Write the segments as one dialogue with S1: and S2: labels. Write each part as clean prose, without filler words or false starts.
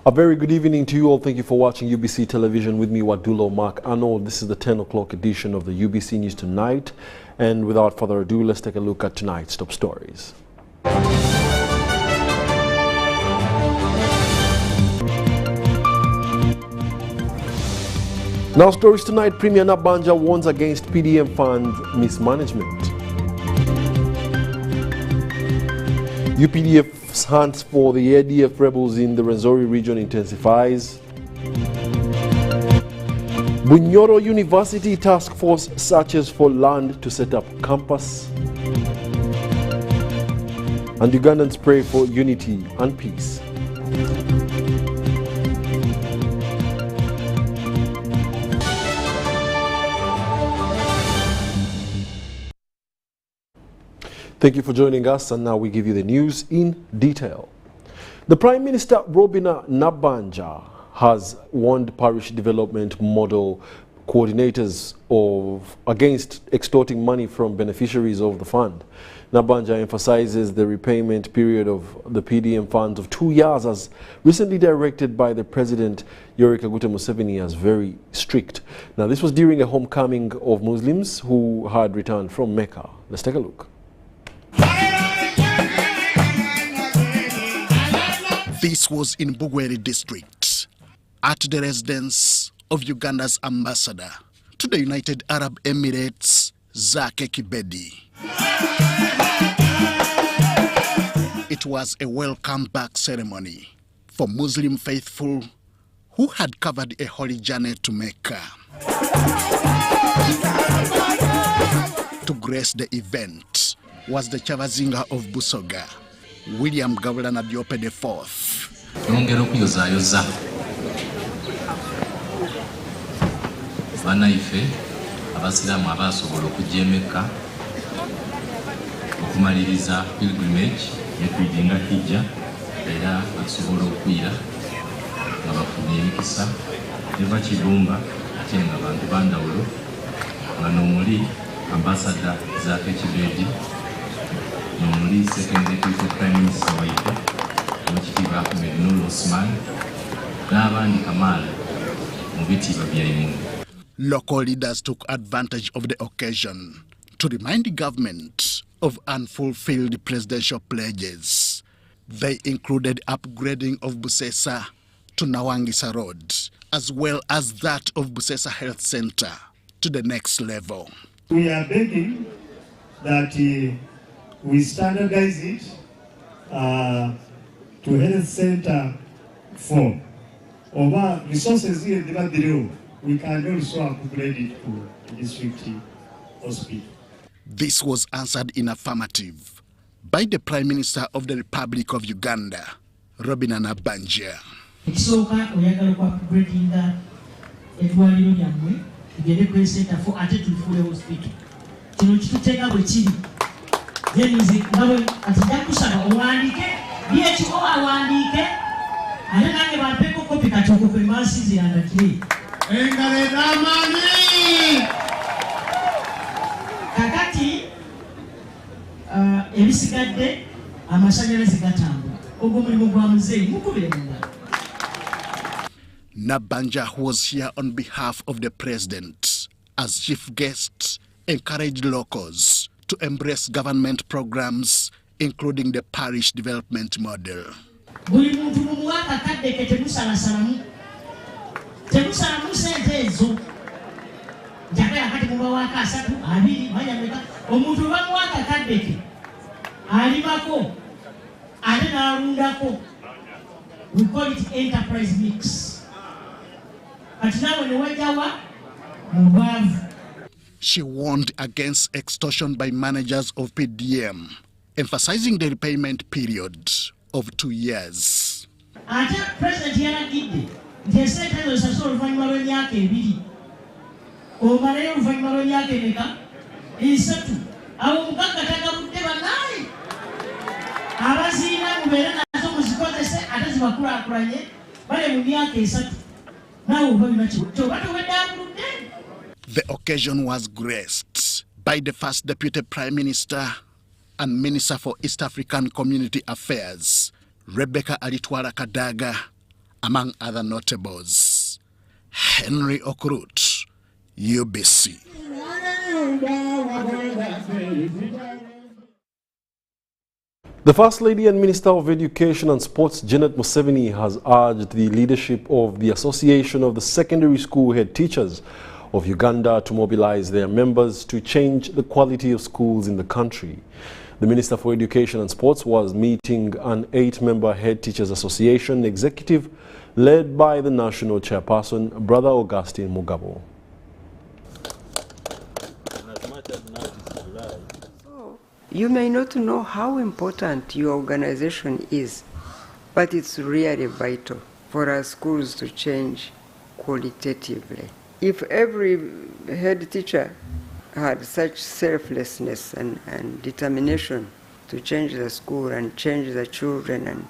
S1: A very good evening to you all. Thank you for watching UBC Television with me, Wadulo Mark Arnold. This is the 10 o'clock edition of the UBC News Tonight. And without further ado, let's take a look at tonight's top stories. Now stories tonight, Premier Nabanja warns against PDM fund mismanagement. UPDF's hunt for the ADF rebels in the Rwenzori region intensifies. Bunyoro University task force searches for land to set up campus. And Ugandans pray for unity and peace. Thank you for joining us, and now we give you the news in detail. The Prime Minister, Nabanja, has warned parish development model coordinators against extorting money from beneficiaries of the fund. Nabanja emphasizes the repayment period of the PDM funds of 2 years, as recently directed by the President Yoweri Kaguta Museveni, as very strict. Now, this was during a homecoming of Muslims who had returned from Mecca. Let's take a look.
S2: This was in Bugweri district, at the residence of Uganda's ambassador to the United Arab Emirates, Zake Kibedi. It was a welcome back ceremony for Muslim faithful who had covered a holy journey to Mecca. To grace the event was the Chavazinga of Busoga, William Gavulana Diop IV.
S3: Bana ife abasiramu abasobola okujja e Mecca okumaliriza pilgrimage yekwidinga hijja era basobola okwira nga bafuna emikisa eva Kibumba ate nga bantu bandawulo nga nomuli ambassador Zake Kibedi, nomuli second deputy prime minister waife Omukiitiibwa Ahmed Nur Osman n'abandi kamaala mu bitiibwa byayimu.
S2: Local leaders took advantage of the occasion to remind the government of unfulfilled presidential pledges. They included upgrading of Busesa to Nawangisa Road, as well as that of Busesa Health Center to the next level.
S4: We are begging that we standardize it to health center form. Over resources here below, we can also upgrade it to district hospital.
S2: This was answered in affirmative by the Prime Minister of the Republic of Uganda, Robina Nabanja.
S5: Kakati ebisigadde amashanyalaze gatambula ogwo mulimu gwa muzeeyi mukubire munda.
S2: Nabanja, who was here on behalf of the president as chief guest, encouraged locals to embrace government programs, including the parish development model.
S5: Buli muntu mumuwaka kaddeke temusalasalamu sente ezo. Jakaya kati mubawaka asatu abiri banyameka omuntu bamuwaka kaddeke alimako ate n'alundako. We call it enterprise mix. Kati nawe ne wajawa mubaavu.
S2: She warned against extortion by managers of PDM, emphasizing the repayment period of 2 years.
S5: Ate president yalagidde nti esente ezo zisasula oluvannyuma lw'emyaka ebiri. Omalayo oluvannyuma lw'emyaka emeka? 3. Abo omugagga tagabudde banaye. Abaziina mubeere nazo muzikozese ate zibakulaakulanye bale mu myaka 3. Nawe oba bina kyoba tobadde akuludde.
S2: The occasion was graced by the first Deputy Prime Minister and Minister for East African Community Affairs, Rebecca Alitwala Kadaga, among other notables. Henry Okrut, UBC.
S1: The First Lady and Minister of Education and Sports, Janet Museveni, has urged the leadership of the Association of the Secondary School Head Teachers of Uganda to mobilize their members to change the quality of schools in the country. The Minister for Education and Sports was meeting an 8-member Head Teachers Association executive led by the National Chairperson, Brother Augustine Mugabo.
S6: You may not know how important your organization is, but it's really vital for our schools to change qualitatively. If every head teacher had such selflessness and determination to change the school and change the children, and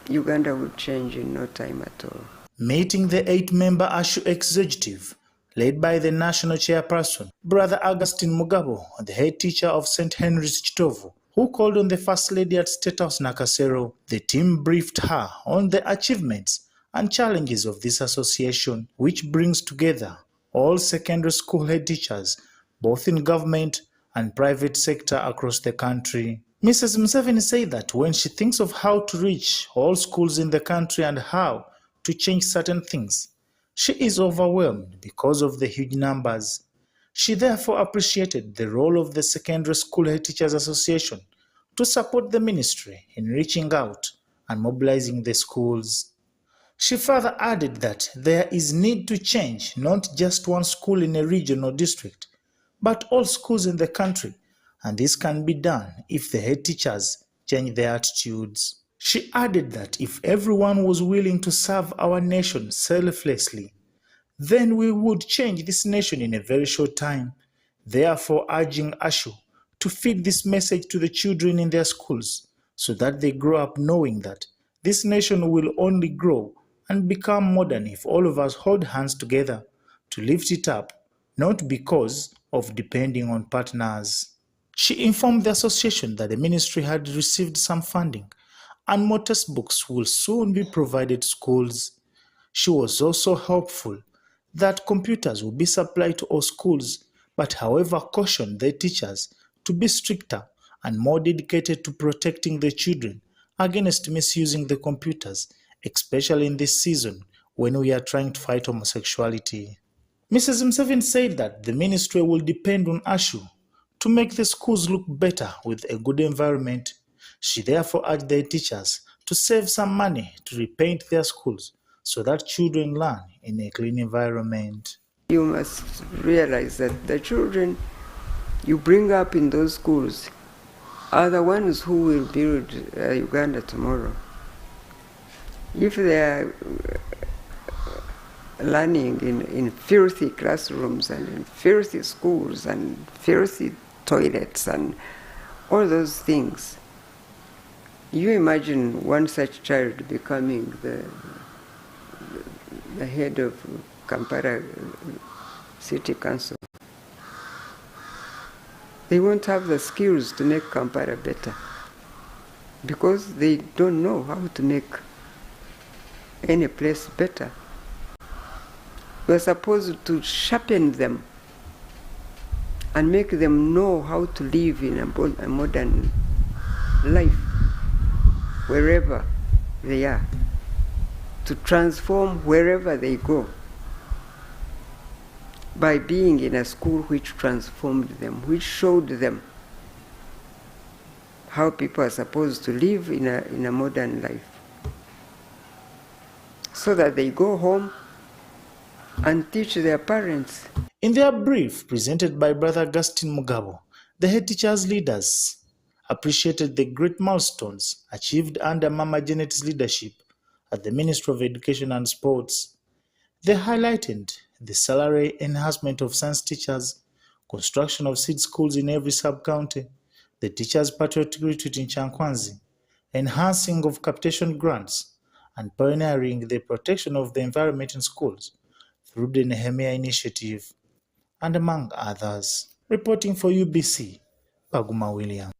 S6: Uganda would change in no time at all.
S7: Meeting the 8-member ASHU executive, led by the national chairperson, Brother Augustine Mugabo, the head teacher of St. Henry's Chitovu, who called on the First Lady at State House Nakasero, the team briefed her on the achievements and challenges of this association, which brings together all secondary school head teachers, both in government and private sector across the country. Mrs. Museveni said that when she thinks of how to reach all schools in the country and how to change certain things, she is overwhelmed because of the huge numbers. She therefore appreciated the role of the Secondary School Head Teachers Association to support the ministry in reaching out and mobilizing the schools. She further added that there is need to change not just one school in a region or district, but all schools in the country, and this can be done if the head teachers change their attitudes. She added that if everyone was willing to serve our nation selflessly, then we would change this nation in a very short time, therefore urging ASHU to feed this message to the children in their schools so that they grow up knowing that this nation will only grow and become modern if all of us hold hands together to lift it up, not because of depending on partners. She informed the association that the ministry had received some funding and more textbooks will soon be provided to schools. She was also hopeful that computers will be supplied to all schools, but however cautioned the teachers to be stricter and more dedicated to protecting the children against misusing the computers, especially in this season when we are trying to fight homosexuality. Mrs. Museveni said that the ministry will depend on ASHU to make the schools look better with a good environment. She therefore urged the teachers to save some money to repaint their schools so that children learn in a clean environment.
S6: You must realize that the children you bring up in those schools are the ones who will build Uganda tomorrow. If they are learning in filthy classrooms and in filthy schools and filthy toilets and all those things, you imagine one such child becoming the head of Kampala City Council. They won't have the skills to make Kampala better because they don't know how to make any place better. We're supposed to sharpen them and make them know how to live in a modern life wherever they are, to transform wherever they go by being in a school which transformed them, which showed them how people are supposed to live in a modern life, so that they go home and teach their parents.
S7: In their brief presented by Brother Augustine Mugabo, the head teachers leaders appreciated the great milestones achieved under Mama Janet's leadership at the Ministry of Education and Sports. They highlighted the salary enhancement of science teachers, construction of seed schools in every sub-county, the teachers' patriotic retreat in Chankwanzi, enhancing of capitation grants, and pioneering the protection of the environment in schools through the Nehemiah Initiative, and among others. Reporting for UBC, Paguma William.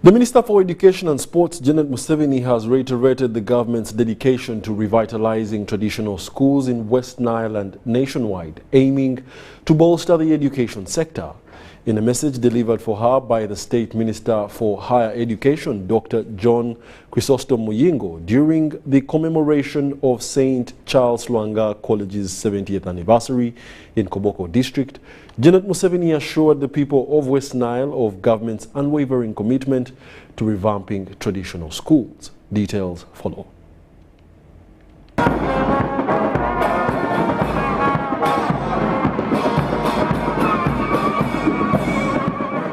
S1: The Minister for Education and Sports, Janet Museveni, has reiterated the government's dedication to revitalizing traditional schools in West Nile and nationwide, aiming to bolster the education sector. In a message delivered for her by the State Minister for Higher Education, Dr. John Chrysostom Muyingo, during the commemoration of St. Charles Lwanga College's 70th anniversary in Koboko District, Janet Museveni assured the people of West Nile of government's unwavering commitment to revamping traditional schools. Details follow.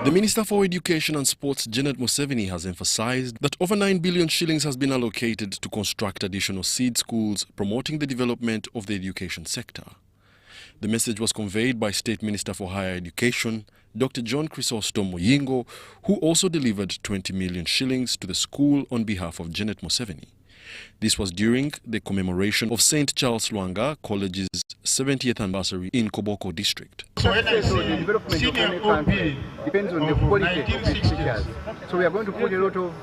S1: The Minister for Education and Sports, Janet Museveni, has emphasized that over 9 billion shillings has been allocated to construct additional seed schools, promoting the development of the education sector. The message was conveyed by State Minister for Higher Education, Dr. John Chrysostom Muyingo, who also delivered 20 million shillings to the school on behalf of Janet Museveni. This was during the commemoration of St. Charles Lwanga College's 70th anniversary in Koboko District.
S8: So when I say the development of any country depends on the quality of the teachers. So we are going to put a lot of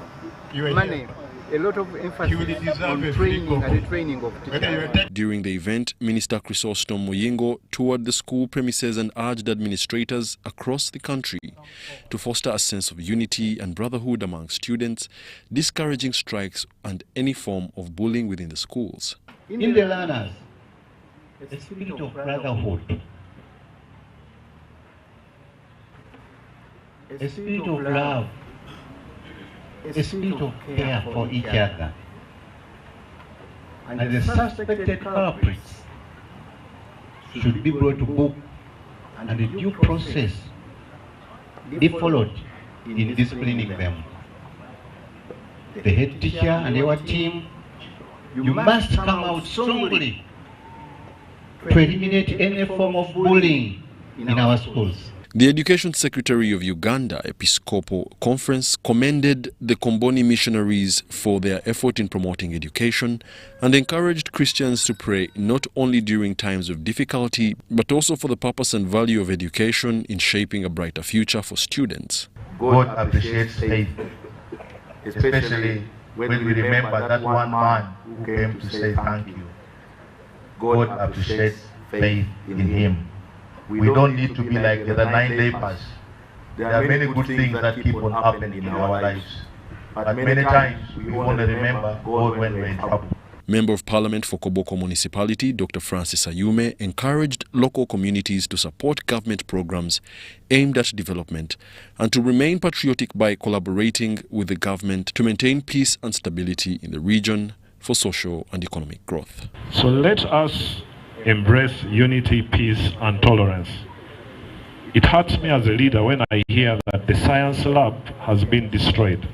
S8: money, a lot of emphasis on training and the training of teachers.
S1: During the event, Minister Chrysostom Muyingo toured the school premises and urged administrators across the country to foster a sense of unity and brotherhood among students, discouraging strikes and any form of bullying within the schools.
S9: In the learners, a spirit of brotherhood, a spirit of love, a spirit of care for each other. And the suspected culprits should be brought to book and a due process be followed in disciplining them. The head teacher and your team, you must come out strongly to eliminate any form of bullying in our schools.
S1: The Education Secretary of Uganda Episcopal Conference commended the Komboni missionaries for their effort in promoting education and encouraged Christians to pray not only during times of difficulty, but also for the purpose and value of education in shaping a brighter future for students.
S9: God appreciates faith, especially when we remember that one man who came to say thank you. God appreciates faith in him. We don't need to be like the other 9 lepers. There are many good things that keep on happening in our lives. But many times we only remember God when we're in trouble.
S1: Member of Parliament for Koboko Municipality, Dr. Francis Ayume, encouraged local communities to support government programs aimed at development and to remain patriotic by collaborating with the government to maintain peace and stability in the region for social and economic growth.
S10: So let us embrace unity, peace and tolerance. It hurts me as a leader when I hear that the science lab has been destroyed.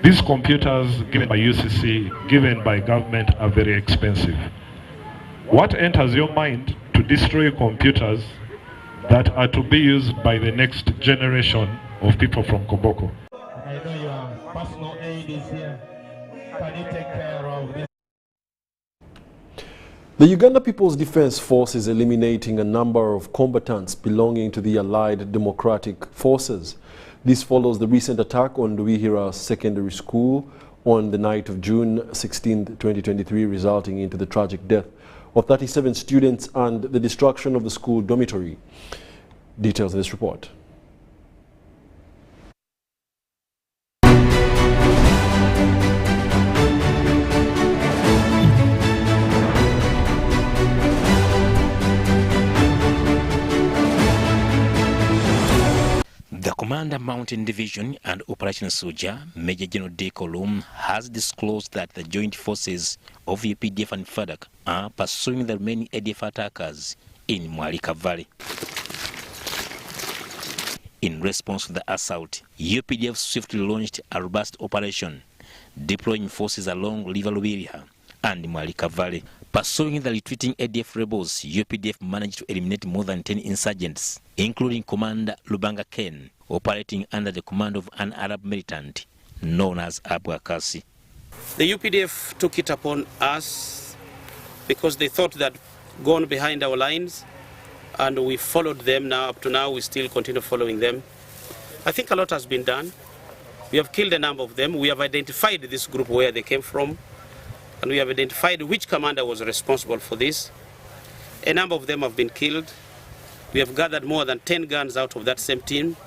S10: These computers given by UCC, given by government, are very expensive. What enters your mind to destroy computers that are to be used by the next generation of people from Koboko?
S11: I know your personal aid is here. Can you take care of this?
S1: The Uganda People's Defense Force is eliminating a number of combatants belonging to the Allied Democratic Forces. This follows the recent attack on Luihira Secondary School on the night of June 16, 2023, resulting into the tragic death of 37 students and the destruction of the school dormitory. Details of this report.
S12: The Commander Mountain Division and Operations Soldier, Major General D. Kolum, has disclosed that the joint forces of UPDF and FADC are pursuing the remaining ADF attackers in Mwalika Valley. In response to the assault, UPDF swiftly launched a robust operation, deploying forces along River Lubiriha and Mwalika Valley. Pursuing the retreating ADF rebels, UPDF managed to eliminate more than 10 insurgents, including Commander Lubanga Ken, operating under the command of an Arab militant known as Abu Akasi.
S13: The UPDF took it upon us because they thought that gone behind our lines, and we followed them. Now, up to now, we still continue following them. I think a lot has been done. We have killed a number of them. We have identified this group where they came from, and we have identified which commander was responsible for this. A number of them have been killed. We have gathered more than 10 guns out of that same team.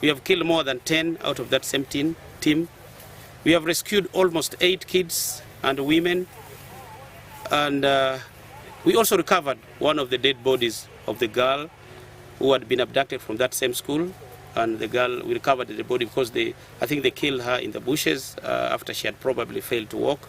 S13: We have killed more than 10 out of that same team. We have rescued almost 8 kids and women. And we also recovered one of the dead bodies of the girl who had been abducted from that same school. And the girl, we recovered the body because I think they killed her in the bushes after she had probably failed to walk.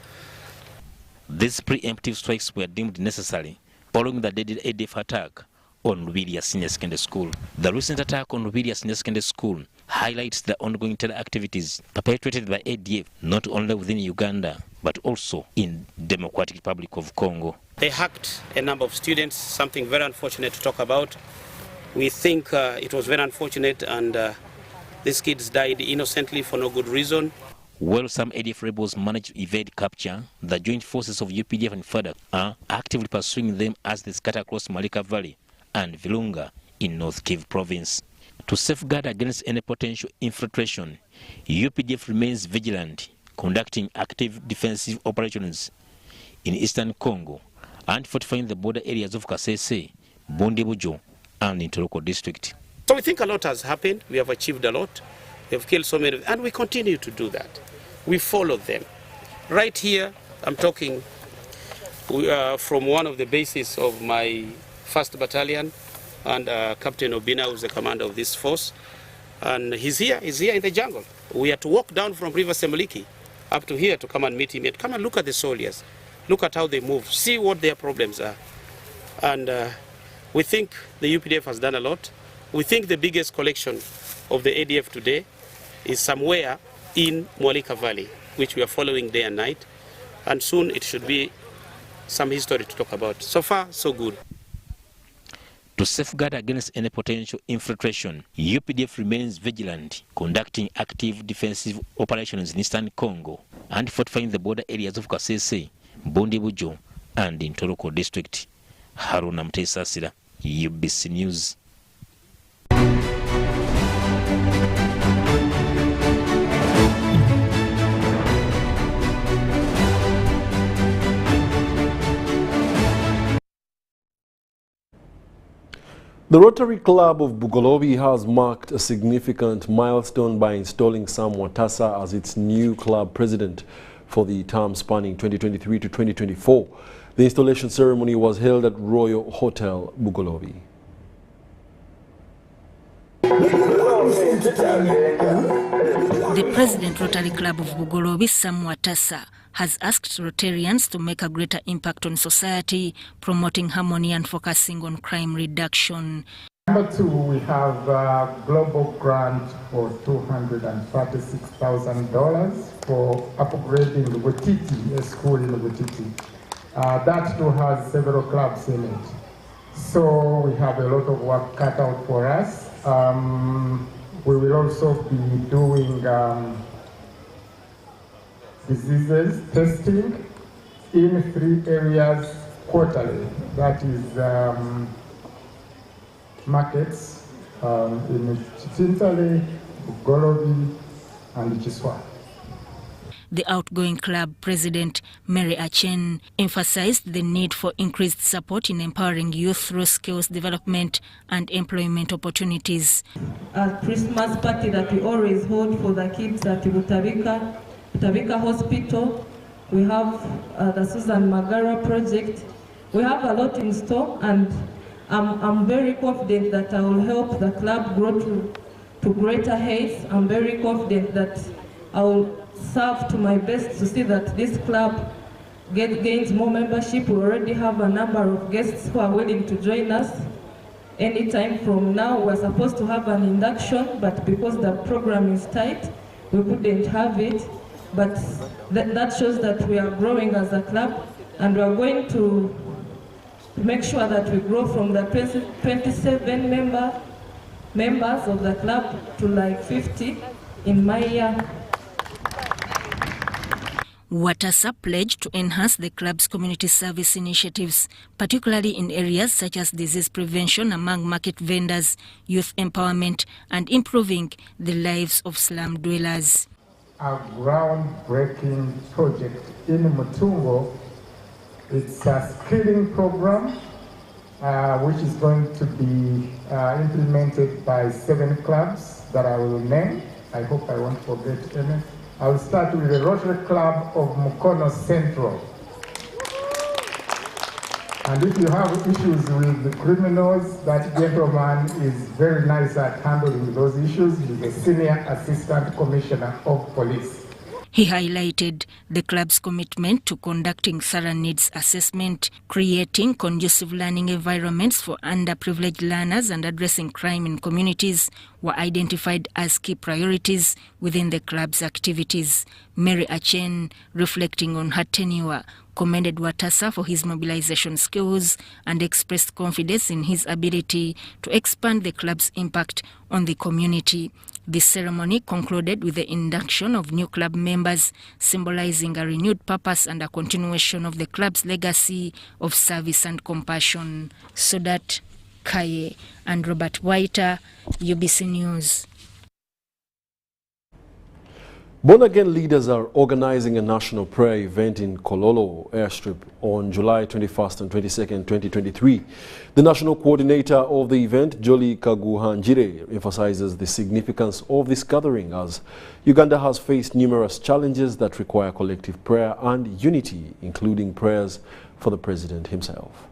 S12: These preemptive strikes were deemed necessary following the deadly ADF attack on Lubiria Senior Secondary School. The recent attack on Lubiria Senior Secondary School highlights the ongoing terror activities perpetrated by ADF not only within Uganda but also in Democratic Republic of Congo.
S13: They hacked a number of students, something very unfortunate to talk about. We think it was very unfortunate, and these kids died innocently for no good reason.
S12: While some ADF rebels managed to evade capture, the joint forces of UPDF and FADC are actively pursuing them as they scatter across Malika Valley and Virunga in North Kivu province. To safeguard against any potential infiltration, UPDF remains vigilant, conducting active defensive operations in eastern Congo and fortifying the border areas of Kasese, Bondibujo, and Ntoroko district.
S13: So we think a lot has happened. We have achieved a lot. We have killed so many, and we continue to do that. We follow them. Right here, I'm talking from one of the bases of my 1st Battalion, and Captain Obina, who's the commander of this force. And he's here in the jungle. We had to walk down from River Semliki up to here to come and meet him. Yet come and look at the soldiers. Look at how they move. See what their problems are. And we think the UPDF has done a lot. We think the biggest collection of the ADF today is somewhere in Mwalika Valley, which we are following day and night. And soon it should be some history to talk about. So far, so good.
S12: To safeguard against any potential infiltration, UPDF remains vigilant, conducting active defensive operations in eastern Congo and fortifying the border areas of Kasese, Bondibujo, and Ntoroko district. Haruna Mtesasira, UBC News.
S1: The Rotary Club of Bugolobi has marked a significant milestone by installing Sam Watasa as its new club president for the term spanning 2023 to 2024. The installation ceremony was held at Royal Hotel, Bugolobi.
S14: The President Rotary Club of Bugolobi, Sam Watasa, has asked Rotarians to make a greater impact on society, promoting harmony and focusing on crime reduction.
S15: Number 2, we have a global grant for $236,000 for upgrading Wetiti, a school in Wetiti. That too has several clubs in it. So we have a lot of work cut out for us. We will also be doing diseases testing in 3 areas quarterly. That is markets in Chintale, Bugolobi, and Chiswa.
S14: The outgoing club president, Mary Achen, emphasized the need for increased support in empowering youth through skills development and employment opportunities.
S16: A Christmas party that we always hold for the kids at Butabika Hospital. We have the Susan Magara project. We have a lot in store, and I'm very confident that I will help the club grow to greater heights. I'm very confident that I will serve to my best to see that this club gains more membership. We already have a number of guests who are willing to join us. Anytime from now, we're supposed to have an induction, but because the program is tight, we couldn't have it. But that shows that we are growing as a club, and we are going to make sure that we grow from the 27 members of the club to like 50 in my year.
S14: Watasa pledged to enhance the club's community service initiatives, particularly in areas such as disease prevention among market vendors, youth empowerment, and improving the lives of slum dwellers.
S15: a groundbreaking project in Mutungo. It's a skilling program which is going to be implemented by 7 clubs that I will name. I hope I won't forget any. I will start with the Rotary Club of Mukono Central. And if you have issues with the criminals, that gentleman is very nice at handling those issues. He's the Senior Assistant Commissioner of Police.
S14: He highlighted the club's commitment to conducting thorough needs assessment, creating conducive learning environments for underprivileged learners, and addressing crime in communities were identified as key priorities within the club's activities. Mary Achen, reflecting on her tenure, commended Watasa for his mobilization skills and expressed confidence in his ability to expand the club's impact on the community. This ceremony concluded with the induction of new club members, symbolizing a renewed purpose and a continuation of the club's legacy of service and compassion. Sodat Kaye and Robert Whiter, UBC News.
S1: Born-again leaders are organizing a national prayer event in Kololo Airstrip on July 21st and 22nd, 2023. The national coordinator of the event, Jolly Kaguhanjire, emphasizes the significance of this gathering as Uganda has faced numerous challenges that require collective prayer and unity, including prayers for the president himself.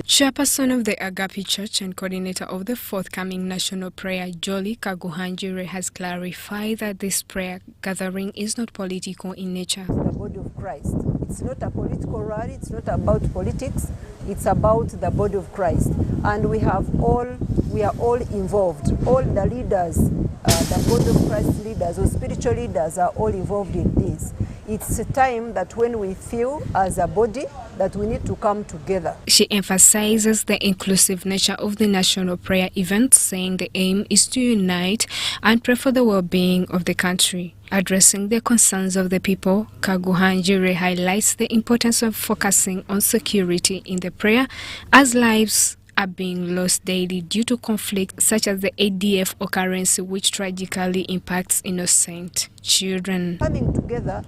S17: Chairperson of the Agape Church and coordinator of the forthcoming national prayer, Jolly Kaguhanjire, has clarified that this prayer gathering is not political in nature.
S18: The body of Christ. It's not a political rally, it's not about politics, it's about the body of Christ. And we are all involved. All the leaders, the body of Christ leaders or spiritual leaders are all involved in this. It's a time that when we feel as a body that we need to come together.
S17: She emphasizes the inclusive nature of the national prayer event, saying the aim is to unite and pray for the well-being of the country. Addressing the concerns of the people, Kaguhanjire highlights the importance of focusing on security in the prayer as lives are being lost daily due to conflict such as the ADF occurrence, which tragically impacts innocent children.
S18: Coming together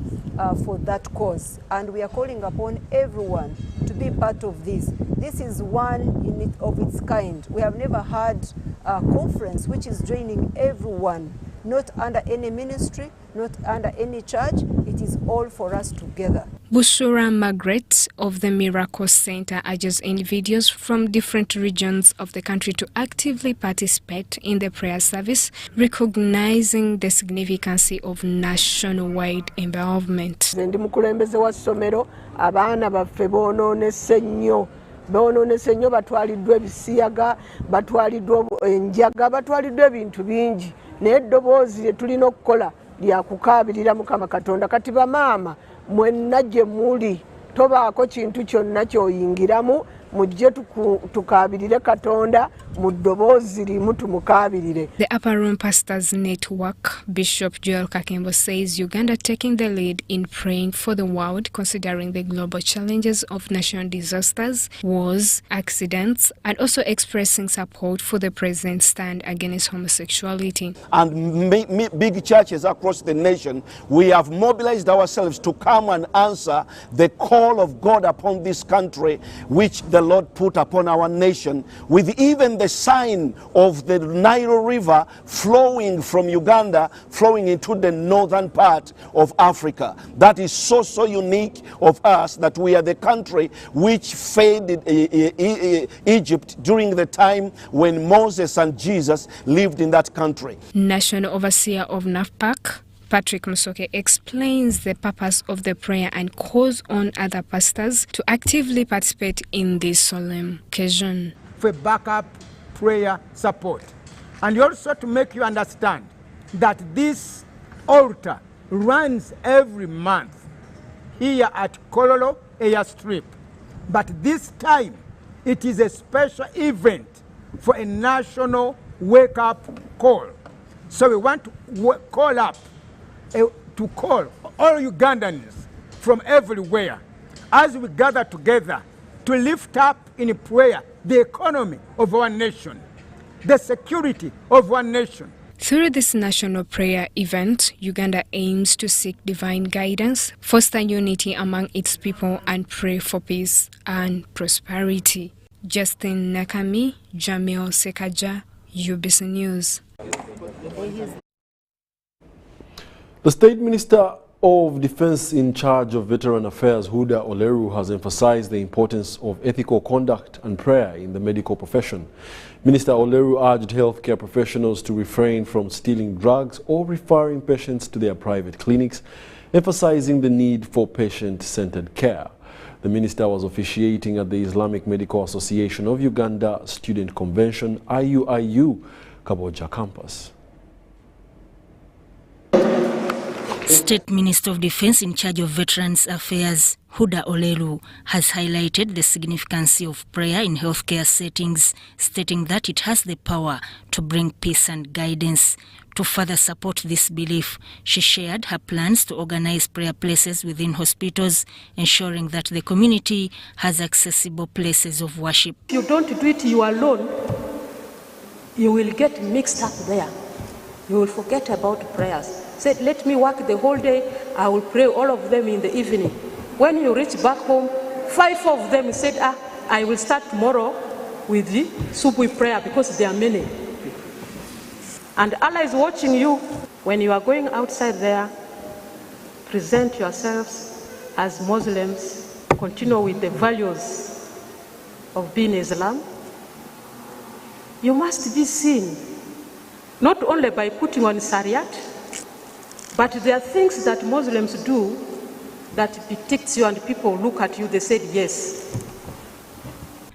S18: for that cause, and we are calling upon everyone to be part of this. This is one of its kind. We have never had a conference which is joining everyone, not under any ministry, not under any church. It is all for us together.
S17: Busura Margaret of the Miracle Center urges individuals from different regions of the country to actively participate in the prayer service, recognizing the significance of nationwide involvement.
S19: Ndi mukulembeze wa ssomero, abaana baffe bonoonese nnyo batwaliddwa ebisiyaga, batwaliddwa enjaga, batwaliddwa ebintu bingi, naye eddoboozi lye tulina okukola lya kukaabirira Mukama Katonda. Kati bamaama mwenna gye muli tobaako kintu kyonna kyoyingiramu, mujje tukaabirire Katonda mu ddoboozi limu tumukaabirire.
S17: The Upper Room Pastors Network, Bishop Joel Kakembo, says Uganda taking the lead in praying for the world, considering the global challenges of national disasters, wars, accidents, and also expressing support for the president's stand against homosexuality.
S20: And big churches across the nation, we have mobilized ourselves to come and answer the call of God upon this country, which the Lord put upon our nation, with even the sign of the Nile River flowing from Uganda, flowing into the northern part of Africa. That is so unique of us, that we are the country which fed Egypt during the time when Moses and Jesus lived in that country.
S17: National Overseer of NAFPAC, Patrick Musoke, explains the purpose of the prayer and calls on other pastors to actively participate in this solemn occasion.
S21: For backup prayer support, and also to make you understand that this altar runs every month here at Kololo Airstrip, but this time it is a special event for a national wake-up call. So we want to call all Ugandans from everywhere as we gather together to lift up in prayer the economy of our nation, the security of our nation.
S17: Through this national prayer event, Uganda aims to seek divine guidance, foster unity among its people, and pray for peace and prosperity. Justin Nakami, Jamil Sekaja, UBC News.
S1: The State Minister of Defense in charge of Veteran Affairs, Huda Oleru, has emphasized the importance of ethical conduct and prayer in the medical profession. Minister Oleru urged healthcare professionals to refrain from stealing drugs or referring patients to their private clinics, emphasizing the need for patient-centered care. The minister was officiating at the Islamic Medical Association of Uganda Student Convention, IUIU, Kaboja campus.
S14: State Minister of Defense in charge of Veterans Affairs, Huda Oleru, has highlighted the significance of prayer in healthcare settings, stating that it has the power to bring peace and guidance. To further support this belief, she shared her plans to organize prayer places within hospitals, ensuring that the community has accessible places of worship.
S3: If you don't do it you alone, you will get mixed up there. You will forget about prayers. Said, let me work the whole day, I will pray all of them in the evening. When you reach back home, 5 of them said, I will start tomorrow with the Subui prayer because there are many. And Allah is watching you. When you are going outside there, present yourselves as Muslims, continue with the values of being Islam. You must be seen, not only by putting on Sariat, but there are things that Muslims do that depicts you and people look at you, they said yes.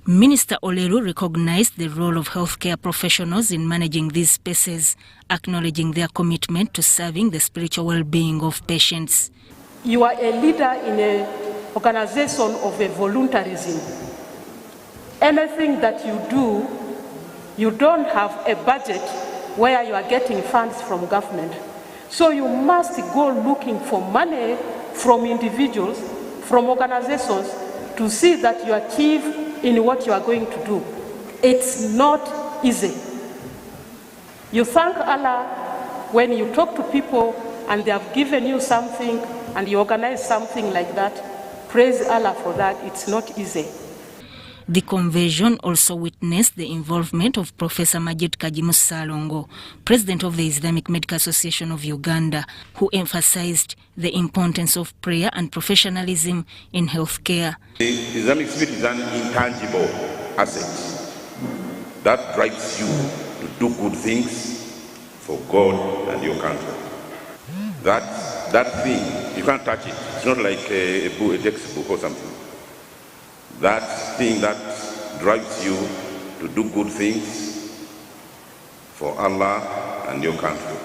S14: Minister Oleru recognized the role of healthcare professionals in managing these spaces, acknowledging their commitment to serving the spiritual well-being of patients.
S3: You are a leader in an organization of a voluntarism. Anything that you do, you don't have a budget where you are getting funds from government. So you must go looking for money from individuals, from organizations, to see that you achieve in what you are going to do. It's not easy. You thank Allah when you talk to people and they have given you something and you organize something like that. Praise Allah for that. It's not easy.
S14: The convention also witnessed the involvement of Professor Majid Kajimu Salongo, President of the Islamic Medical Association of Uganda, who emphasized the importance of prayer and professionalism in healthcare.
S22: The Islamic spirit is an intangible asset that drives you to do good things for God and your country. That thing, you can't touch it. It's not like a textbook or something. That thing that drives you to do good things for Allah and your country.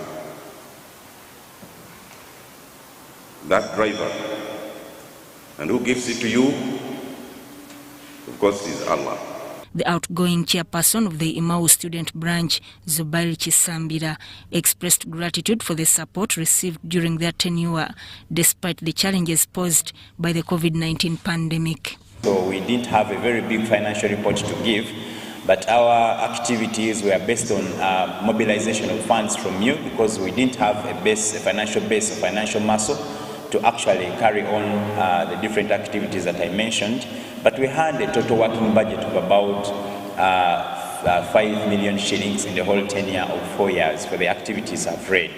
S22: That driver. And who gives it to you? Of course, is Allah.
S14: The outgoing chairperson of the Imau student branch, Zubair Chisambira, expressed gratitude for the support received during their tenure, despite the challenges posed by the COVID-19 pandemic.
S23: So we didn't have a very big financial report to give, but our activities were based on mobilization of funds from you because we didn't have a financial muscle to actually carry on the different activities that I mentioned. But we had a total working budget of about 5 million shillings in the whole tenure of 4 years for the activities I've read.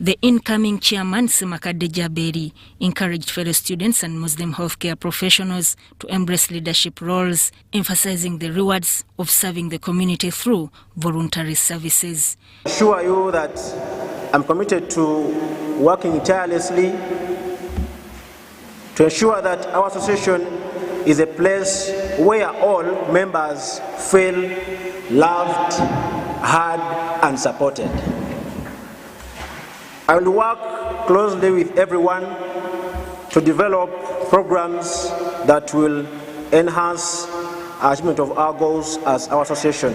S14: The incoming chairman, Simakade Jaberi, encouraged fellow students and Muslim healthcare professionals to embrace leadership roles, emphasizing the rewards of serving the community through voluntary services.
S24: I assure you that I'm committed to working tirelessly to ensure that our association is a place where all members feel loved, heard, and supported. I will work closely with everyone to develop programs that will enhance our achievement of our goals as our association.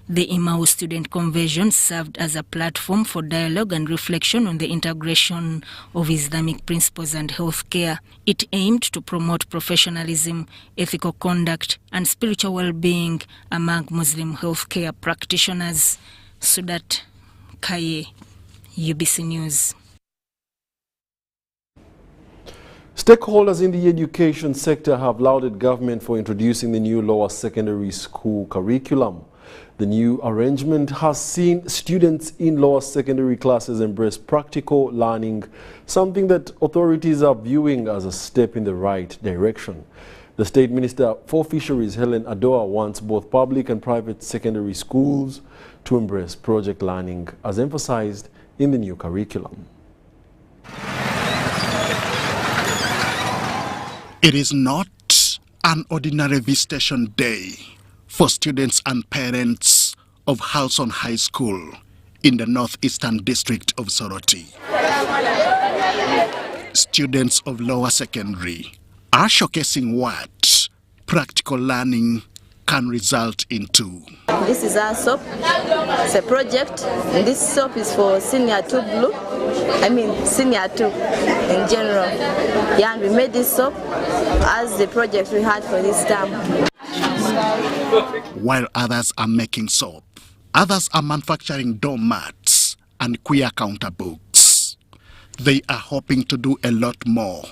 S14: The Imau Student Convention served as a platform for dialogue and reflection on the integration of Islamic principles and healthcare. It aimed to promote professionalism, ethical conduct, and spiritual well-being among Muslim healthcare practitioners. Sudat, Kaye, UBC News.
S1: Stakeholders in the education sector have lauded government for introducing the new lower secondary school curriculum. The new arrangement has seen students in lower secondary classes embrace practical learning, something that authorities are viewing as a step in the right direction. The State Minister for Fisheries, Helen Adoa, wants both public and private secondary schools to embrace project learning, as emphasized in the new curriculum.
S2: It is not an ordinary visitation day for students and parents of Halson High School in the northeastern district of Soroti. Students of lower secondary are showcasing what practical learning can result into.
S4: This is our soap. It's a project, and this soap is for senior 2 blue. Senior 2 in general. Yeah, and we made this soap as the project we had for this term.
S2: While others are making soap, others are manufacturing door mats and queer counter books. They are hoping to do a lot more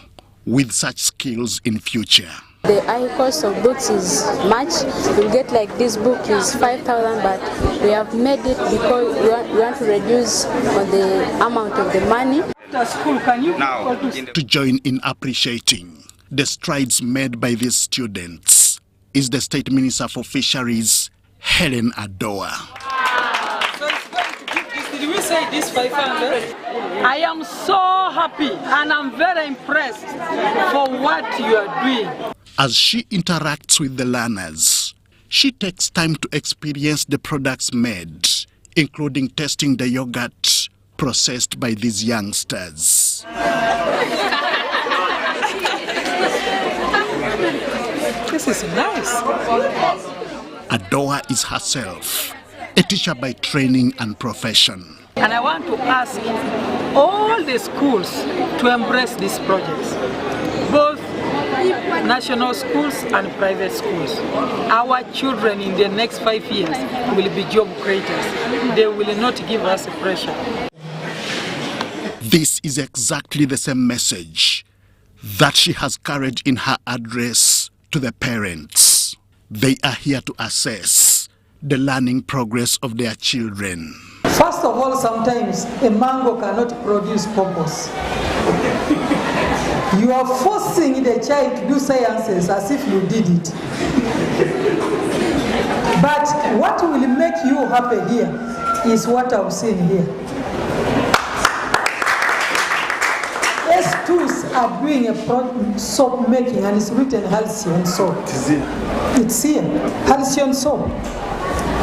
S2: with such skills in future.
S5: The high cost of books is much. You'll get like this book is 5,000, but we have made it because we want to reduce on the amount of the money.
S2: To join in appreciating the strides made by these students is the State Minister for Fisheries, Helen Adoa.
S6: Did we say this 500? I am so happy and I'm very impressed for what you are doing.
S2: As she interacts with the learners, she takes time to experience the products made, including tasting the yogurt processed by these youngsters.
S6: This is nice.
S2: Adoa is herself a teacher by training and profession.
S6: And I want to ask all the schools to embrace these projects, both national schools and private schools. Our children in the next 5 years will be job creators. They will not give us pressure.
S2: This is exactly the same message that she has carried in her address to the parents. They are here to assess the learning progress of their children.
S6: First of all, sometimes a mango cannot produce purpose. You are forcing the child to do sciences as if you did it. But what will make you happy here is what I've seen here. S2s are doing a soap making, and it's written Halcyon soap. It's here, Halcyon soap.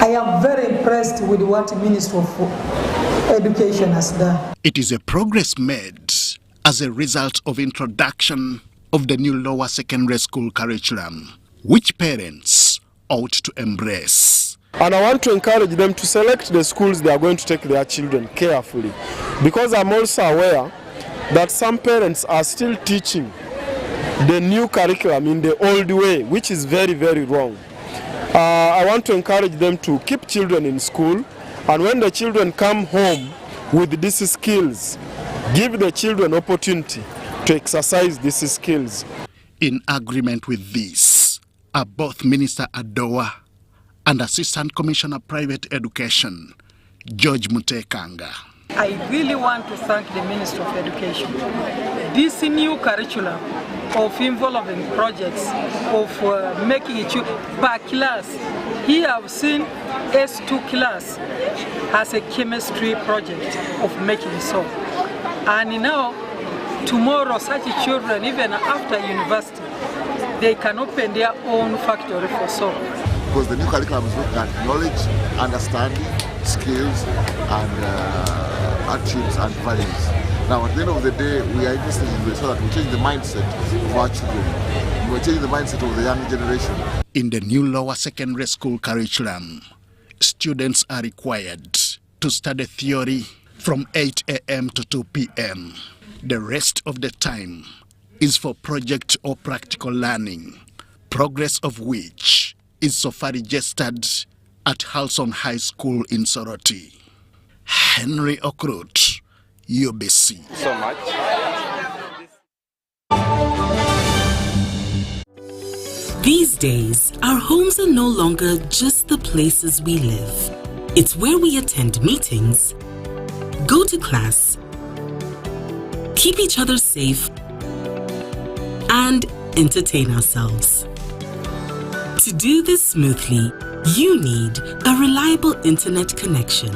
S6: I am very impressed with what the Ministry of Education has done.
S2: It is a progress made as a result of introduction of the new lower secondary school curriculum, which parents ought to embrace.
S25: And I want to encourage them to select the schools they are going to take their children carefully, because I'm also aware that some parents are still teaching the new curriculum in the old way, which is very, very wrong. I want to encourage them to keep children in school, and when the children come home with these skills, give the children opportunity to exercise these skills.
S2: In agreement with this are both Minister Adoa and Assistant Commissioner Private Education, George Mutekanga.
S6: I really want to thank the Ministry of Education. This new curriculum of involving projects, of making it per class. Here I've seen S2 class has a chemistry project of making soap. And now, tomorrow, such children, even after university, they can open their own factory for soap.
S26: Because the new curriculum is looking at knowledge, understanding, skills, and attitudes and values. Now, at the end of the day, we are interested in this so that we change the mindset of our children. We change the mindset of the young generation.
S2: In the new lower secondary school curriculum, students are required to study theory from 8 a.m. to 2 p.m. The rest of the time is for project or practical learning, progress of which is so far registered at Halson High School in Soroti. Henry Okrut, UBC.
S7: So much.
S8: These days, our homes are no longer just the places we live. It's where we attend meetings, go to class, keep each other safe, and entertain ourselves. To do this smoothly, you need a reliable internet connection.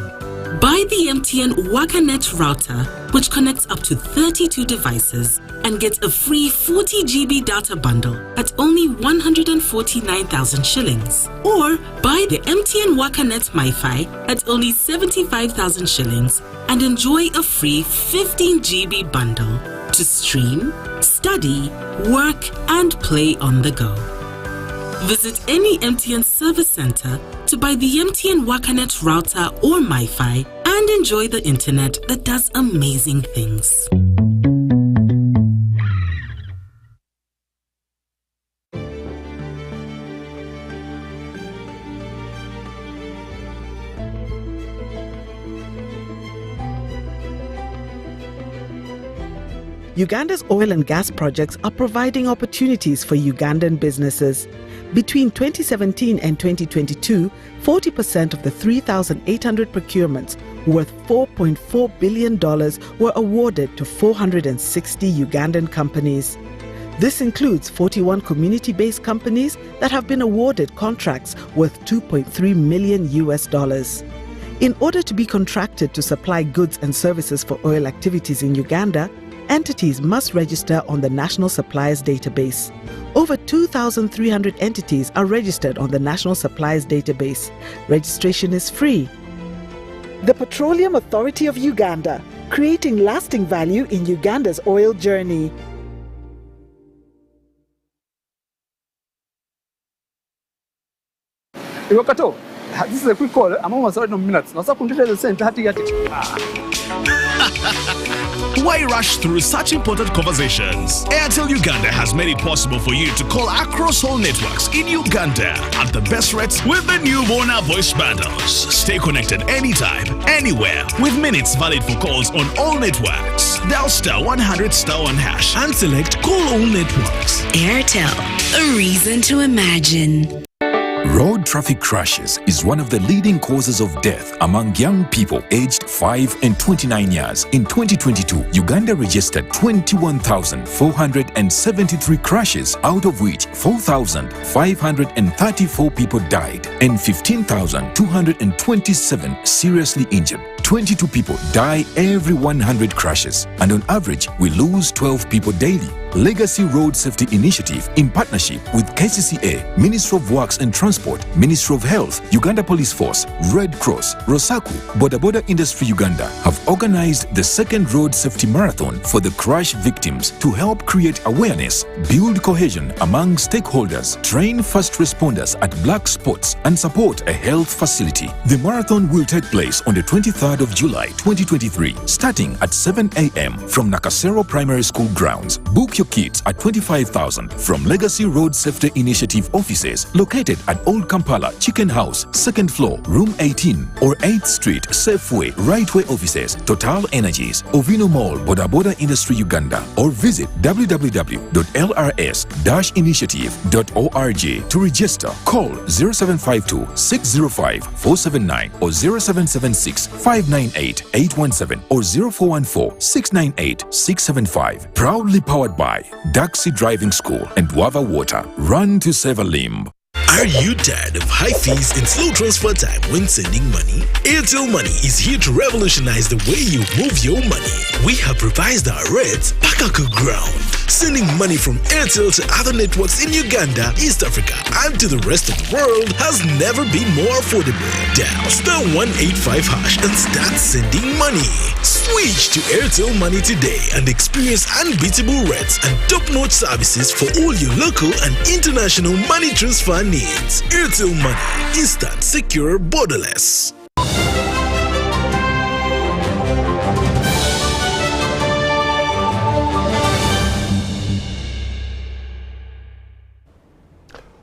S8: Buy the MTN WakaNet router, which connects up to 32 devices and get a free 40 GB data bundle at only 149,000 shillings. Or buy the MTN WakaNet MiFi at only 75,000 shillings and enjoy a free 15 GB bundle to stream, study, work, and play on the go. Visit any MTN service center to buy the MTN WakaNet router or MiFi and enjoy the internet that does amazing things.
S9: Uganda's oil and gas projects are providing opportunities for Ugandan businesses. Between 2017 and 2022, 40% of the 3,800 procurements worth $4.4 billion were awarded to 460 Ugandan companies. This includes 41 community-based companies that have been awarded contracts worth $2.3 million. In order to be contracted to supply goods and services for oil activities in Uganda, entities must register on the National Suppliers Database. Over 2,300 entities are registered on the National Suppliers Database. Registration is free. The Petroleum Authority of Uganda, creating lasting value in Uganda's oil journey.
S10: Iwakato, this is a quick call. I'm almost out of minutes. Now, the center.
S11: Why rush through such important conversations? Airtel Uganda has made it possible for you to call across all networks in Uganda at the best rates with the new Bona voice bundles. Stay connected anytime, anywhere, with minutes valid for calls on all networks. Dial *100*1# and select call all networks.
S13: Airtel, a reason to imagine.
S27: Road traffic crashes is one of the leading causes of death among young people aged 5 and 29 years. In 2022, Uganda registered 21,473 crashes, out of which 4,534 people died and 15,227 seriously injured. 22 people die every 100 crashes, and on average, we lose 12 people daily. Legacy Road Safety Initiative, in partnership with KCCA, Ministry of Works and Transport, Ministry of Health, Uganda Police Force, Red Cross, Rosaku, Boda Boda Industry Uganda, have organized the second Road Safety Marathon for the crash victims to help create awareness, build cohesion among stakeholders, train first responders at black spots, and support a health facility. The marathon will take place on the 23rd of July 2023, starting at 7 a.m. from Nakasero Primary School grounds. Book your kits at 25,000 from Legacy Road Safety Initiative offices located at Old Kampala Chicken House, 2nd floor, room 18, or 8th Street, Safeway, Rightway offices, Total Energies, Ovino Mall, Boda Boda Industry Uganda, or visit www.lrs-initiative.org to register. Call 0752 605 479 or 0776 598 817 or 0414 698 675. Proudly powered by Daxi Driving School and Wava Water. Run to save a limb.
S11: Are you tired of high fees and slow transfer time when sending money? Airtel Money is here to revolutionize the way you move your money. We have revised our rates back to ground. Sending money from Airtel to other networks in Uganda, East Africa, and to the rest of the world has never been more affordable. Dial *185# and start sending money. Switch to Airtel Money today and experience unbeatable rates and top-notch services for all your local and international money transfer needs. Airtel Money. Instant, secure, borderless.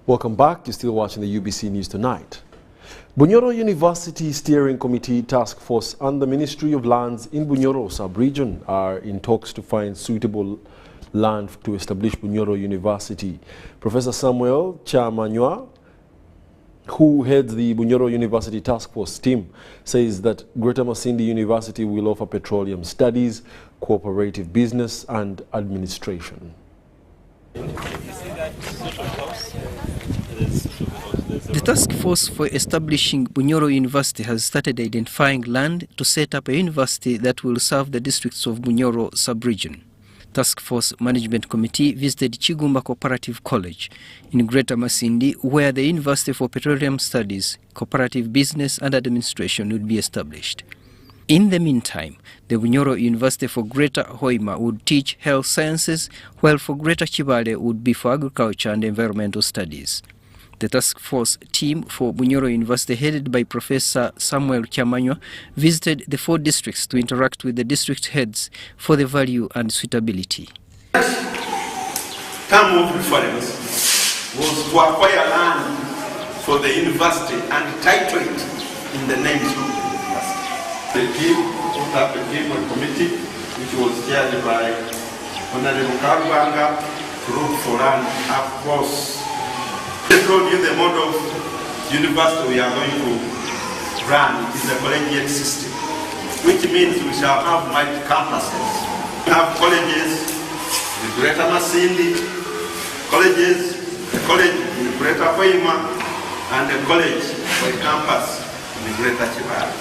S1: Welcome back. You're still watching the UBC News Tonight. Bunyoro University Steering Committee Task Force and the Ministry of Lands in Bunyoro sub-region are in talks to find suitable land to establish Bunyoro University. Professor Samuel Chamanywa, who heads the Bunyoro University Task Force team, says that Greater Masindi University will offer petroleum studies, cooperative business and administration.
S7: The task force for establishing Bunyoro University has started identifying land to set up a university that will serve the districts of Bunyoro sub-region. Task Force Management Committee visited Chigumba Cooperative College in Greater Masindi, where the University for Petroleum Studies, Cooperative Business and Administration would be established. In the meantime, the Bunyoro University for Greater Hoima would teach health sciences, while for Greater Chibale would be for agriculture and environmental studies. The task force team for Bunyoro University, headed by Professor Samuel Chamanywa, visited the 4 districts to interact with the district heads for the value and suitability.
S12: Term of reference was to acquire land for the university and title it in the names of the university. The team put up a team or committee which was chaired by Honorable Karubanga to look for land across. I told you the model of university we are going to run is a collegiate system, which means we shall have multi-campuses. We have colleges, the Greater Masindi, colleges, the college in the Greater Hoima, and the college or campus in the Greater Chibanda.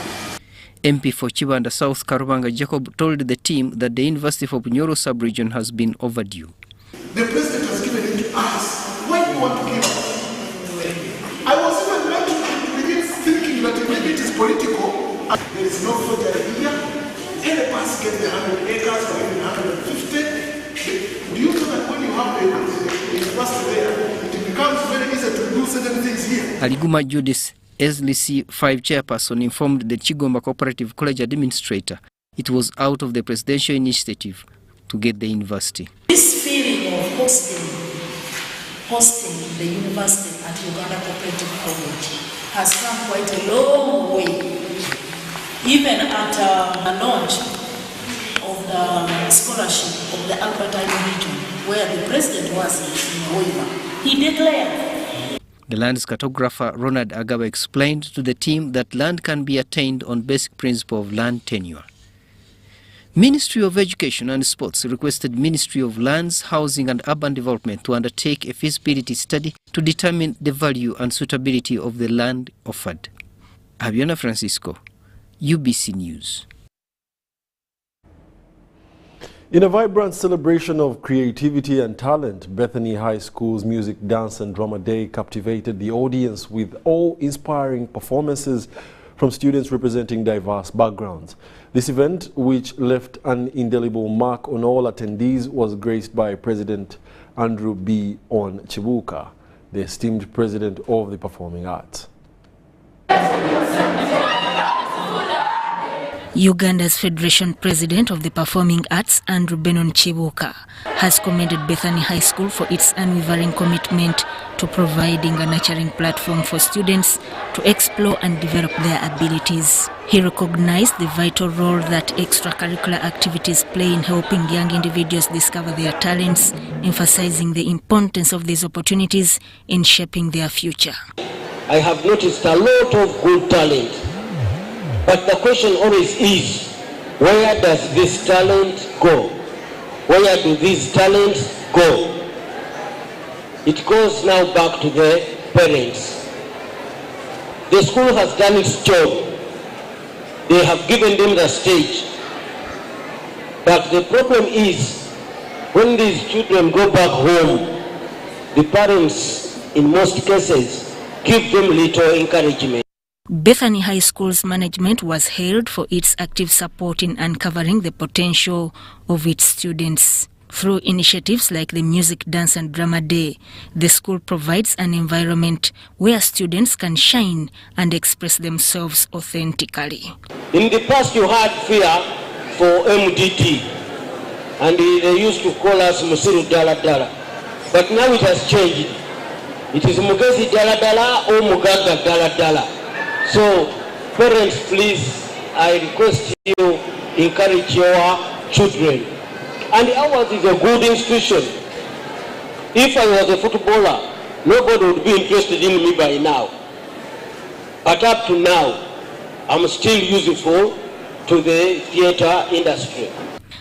S7: MP for Chibanda South Karubanga Jacob told the team that the University for Bunyoro sub-region has been overdue.
S15: The president has given it to us. Why do you want to give us? I was even meant to begin thinking that maybe it is political. There is no forgery here. Any pass get the 100 acres or even 150. Do you know that when you have the university there, it becomes very easy to do certain things here?
S7: Aliguma Judith, SLC 5 chairperson, informed the Chigomba Cooperative College administrator it was out of the presidential initiative to get the university.
S16: This feeling of hosting the university at Uganda Cooperative College has come quite a long way. Even at a launch of the scholarship of the Albertine region, where the president was in Hoima, he declared.
S7: The land's cartographer Ronald Agaba explained to the team that land can be attained on basic principle of land tenure. Ministry of Education and Sports requested Ministry of Lands, Housing and Urban Development to undertake a feasibility study to determine the value and suitability of the land offered. Abiona Francisco, UBC News.
S1: In a vibrant celebration of creativity and talent, Bethany High School's Music, Dance and Drama Day captivated the audience with awe-inspiring performances from students representing diverse backgrounds. This event, which left an indelible mark on all attendees, was graced by President Andrew B. Chibuka, the esteemed president of the Performing Arts.
S14: Uganda's Federation President of the Performing Arts, Andrew Benon Chibuka, has commended Bethany High School for its unwavering commitment to providing a nurturing platform for students to explore and develop their abilities. He recognized the vital role that extracurricular activities play in helping young individuals discover their talents, emphasizing the importance of these opportunities in shaping their future.
S18: I have noticed a lot of good talent. But the question always is, where does this talent go? Where do these talents go? It goes now back to the parents. The school has done its job. They have given them the stage. But the problem is, when these children go back home, the parents, in most cases, give them little encouragement.
S14: Bethany High School's management was hailed for its active support in uncovering the potential of its students. Through initiatives like the Music, Dance and Drama Day, the school provides an environment where students can shine and express themselves authentically.
S18: In the past you had fear for MDT, and they used to call us Musiru Dala Dala. But now it has changed. It is Mugezi Dala Dala or Mugaga Dala Dala. So parents, please, I request you encourage your children. And ours is a good institution. If I was a footballer, nobody would be interested in me by now. But up to now, I'm still useful to the theatre industry.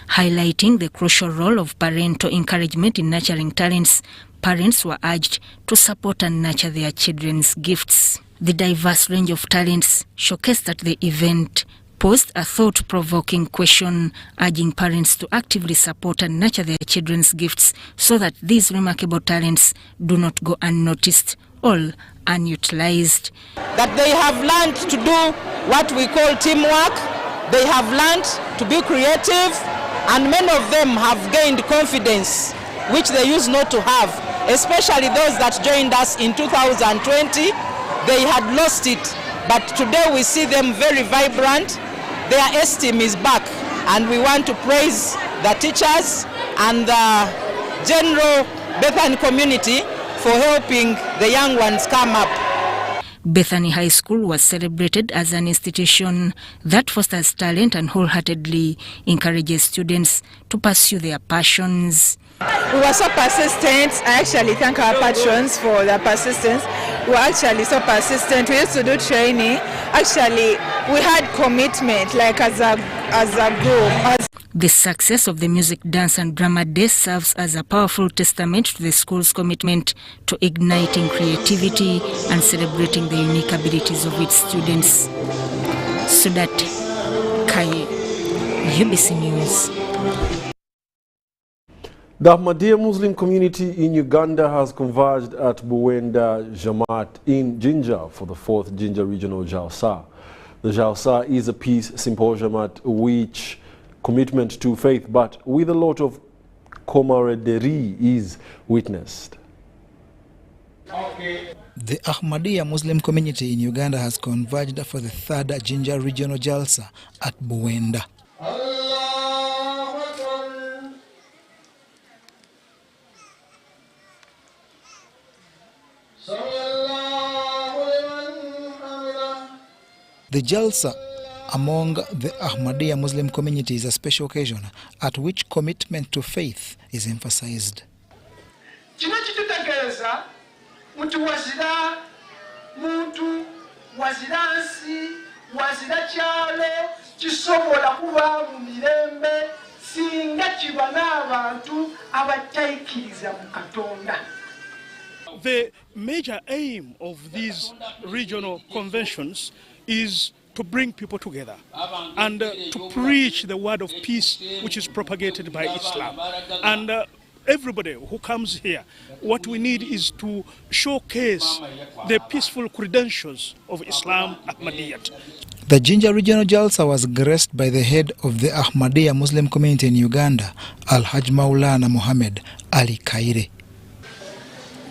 S14: Highlighting the crucial role of parental encouragement in nurturing talents, parents were urged to support and nurture their children's gifts. The diverse range of talents showcased at the event posed a thought-provoking question, urging parents to actively support and nurture their children's gifts so that these remarkable talents do not go unnoticed or unutilized.
S3: That they have learned to do what we call teamwork, they have learned to be creative, and many of them have gained confidence, which they used not to have, especially those that joined us in 2020. They had lost it, but today we see them very vibrant. Their esteem is back, and we want to praise the teachers and the general Bethany community for helping the young ones come up.
S14: Bethany High School was celebrated as an institution that fosters talent and wholeheartedly encourages students to pursue their passions.
S17: We were so persistent. I actually thank our patrons for their persistence. We were actually so persistent. We used to do training. Actually, we had commitment, like as a group.
S14: The success of the Music, Dance and Drama Day serves as a powerful testament to the school's commitment to igniting creativity and celebrating the unique abilities of its students. Sudat Kaye, UBC News.
S1: The Ahmadiyya Muslim community in Uganda has converged at Buwenda Jamaat in Jinja for the 4th Jinja Regional Jalsa. The Jalsa is a peace symposium at which commitment to faith, but with a lot of camaraderie, is witnessed.
S19: The Ahmadiyya Muslim community in Uganda has converged for the 3rd Jinja Regional Jalsa at Buwenda. The Jalsa among the Ahmadiyya Muslim community is a special occasion at which commitment to faith is emphasized.
S20: The major aim of these regional conventions is to bring people together and to preach the word of peace which is propagated by Islam. And everybody who comes here, what we need is to showcase the peaceful credentials of Islam Ahmadiyyat.
S19: The Jinja Regional Jalsa was graced by the head of the Ahmadiyya Muslim community in Uganda, Al-Haj Maulana Mohammed Ali Kaire.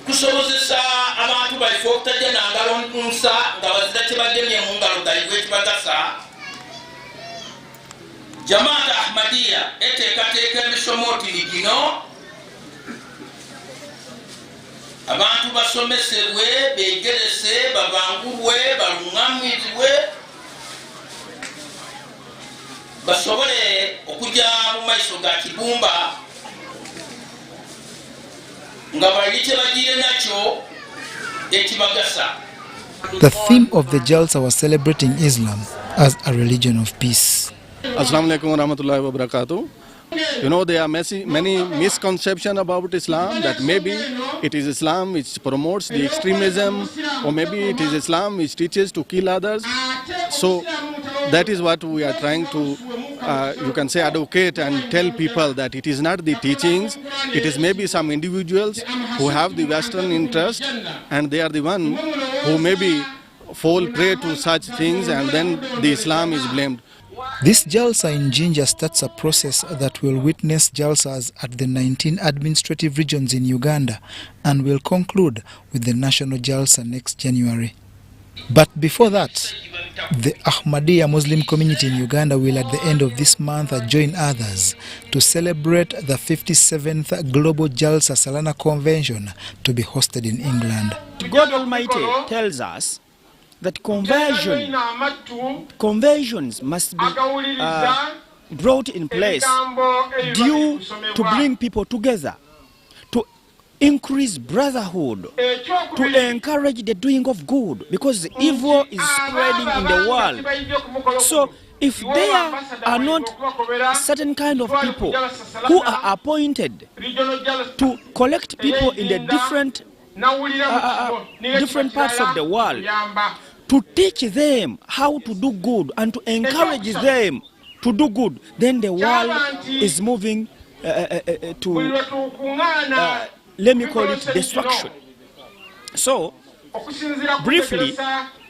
S21: Kusobozesa abantu baife okutajja nangalo nsa nga bazira kyebagemye mu ngalo gaibwe ekibagasa. Jamaat Ahmadiyya eteekateeka emisomootiri gino abantu basomesebwe, beegerese, babangulwe, balungamizibwe, basobole okujja mu maiso ga kibumba.
S19: The theme of the Jalsa was celebrating Islam as a religion of peace.
S22: Assalamu alaikum wa rahmatullahi wa barakatuh. You know, there are many misconceptions about Islam, that maybe it is Islam which promotes the extremism, or maybe it is Islam which teaches to kill others. So that is what we are trying to, you can say, advocate and tell people that it is not the teachings, it is maybe some individuals who have the Western interest, and they are the one who maybe fall prey to such things, and then the Islam is blamed.
S19: This Jalsa in Jinja starts a process that will witness Jalsas at the 19 administrative regions in Uganda and will conclude with the national Jalsa next January. But before that, the Ahmadiyya Muslim community in Uganda will at the end of this month join others to celebrate the 57th Global Jalsa Salana Convention to be hosted in England.
S23: God Almighty tells us
S4: that conversions must be brought in place due to bring people together, to increase brotherhood, to encourage the doing of good, because evil is spreading in the world. So if there are not certain kind of people who are appointed to collect people in the different parts of the world, to teach them how to do good and to encourage them to do good, then the world is moving to, let me call it, destruction. So, briefly,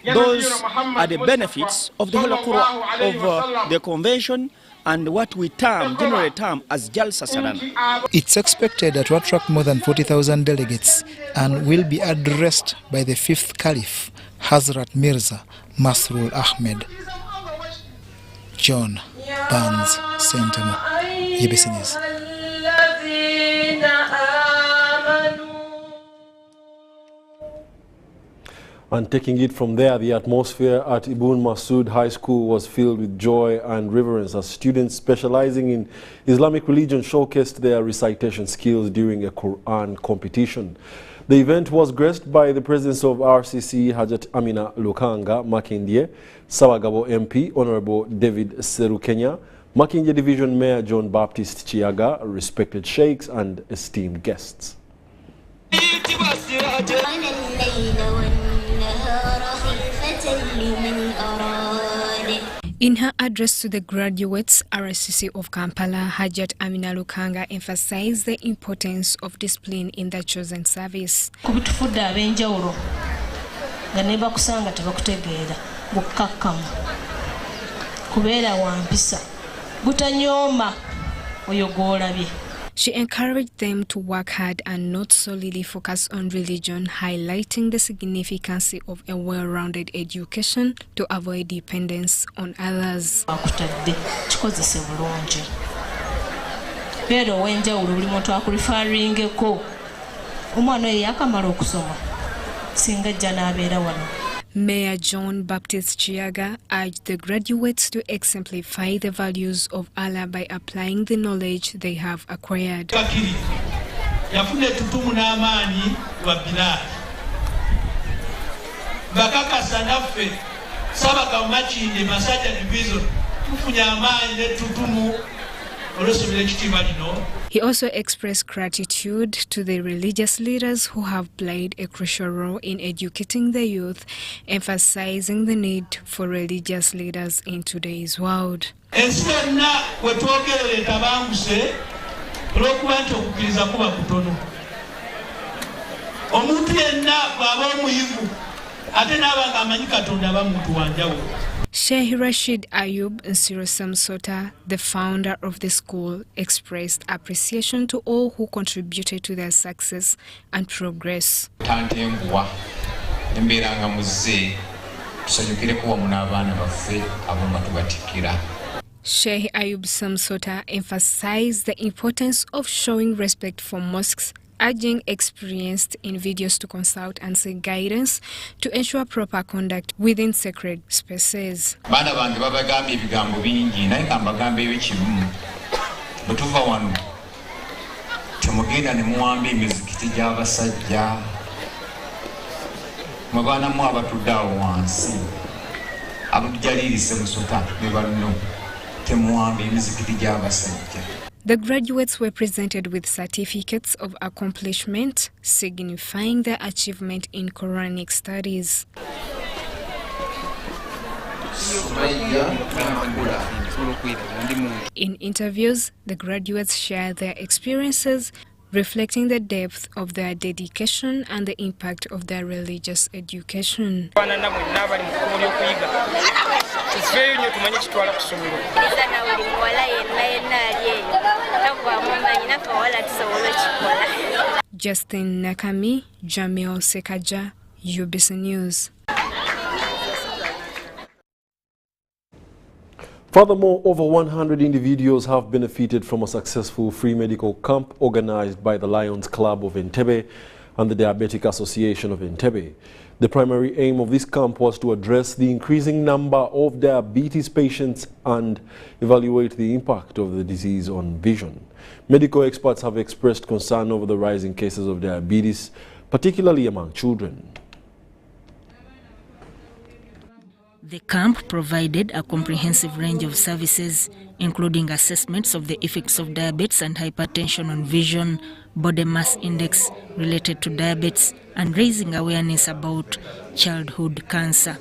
S4: those are the benefits of the whole of the convention and what we generally term as Jalsa Sarana.
S19: It's expected to attract more than 40,000 delegates and will be addressed by the 5th Caliph, Hazrat Mirza Masroor Ahmed. John Barnes, Sentinel, ABC News.
S1: And taking it from there, the atmosphere at Ibn Masud High School was filled with joy and reverence as students specializing in Islamic religion showcased their recitation skills during a Quran competition. The event was graced by the presence of RCC Hajat Amina Lukanga Makindye, Sawagabo MP Honorable David Serukenya, Makindye Division Mayor John Baptist Chiaga, respected sheikhs and esteemed guests.
S5: In her address to the graduates, RCC of Kampala, Hajat Amina Lukanga emphasized the importance of discipline in their chosen service. She encouraged them to work hard and not solely focus on religion, highlighting the significance of a well-rounded education to avoid dependence on others. Mayor John Baptist Chiaga urged the graduates to exemplify the values of Allah by applying the knowledge they have acquired. He also expressed gratitude to the religious leaders who have played a crucial role in educating the youth, emphasizing the need for religious leaders in today's world. Sheikh Rashid Ayub Nsiro Samsota, the founder of the school, expressed appreciation to all who contributed to their success and progress. Sheikh Ayub Samsota emphasized the importance of showing respect for mosques, urging experienced individuals to consult and seek guidance to ensure proper conduct within sacred spaces. The graduates were presented with certificates of accomplishment, signifying their achievement in Quranic studies. In interviews, the graduates shared their experiences, reflecting the depth of their dedication and the impact of their religious education. Justin Nakami, Jamil Sekaja, UBC News.
S1: Furthermore, over 100 individuals have benefited from a successful free medical camp organized by the Lions Club of Entebbe and the Diabetic Association of Entebbe. The primary aim of this camp was to address the increasing number of diabetes patients and evaluate the impact of the disease on vision. Medical experts have expressed concern over the rising cases of diabetes, particularly among children.
S14: The camp provided a comprehensive range of services, including assessments of the effects of diabetes and hypertension on vision, body mass index related to diabetes, and raising awareness about childhood cancer.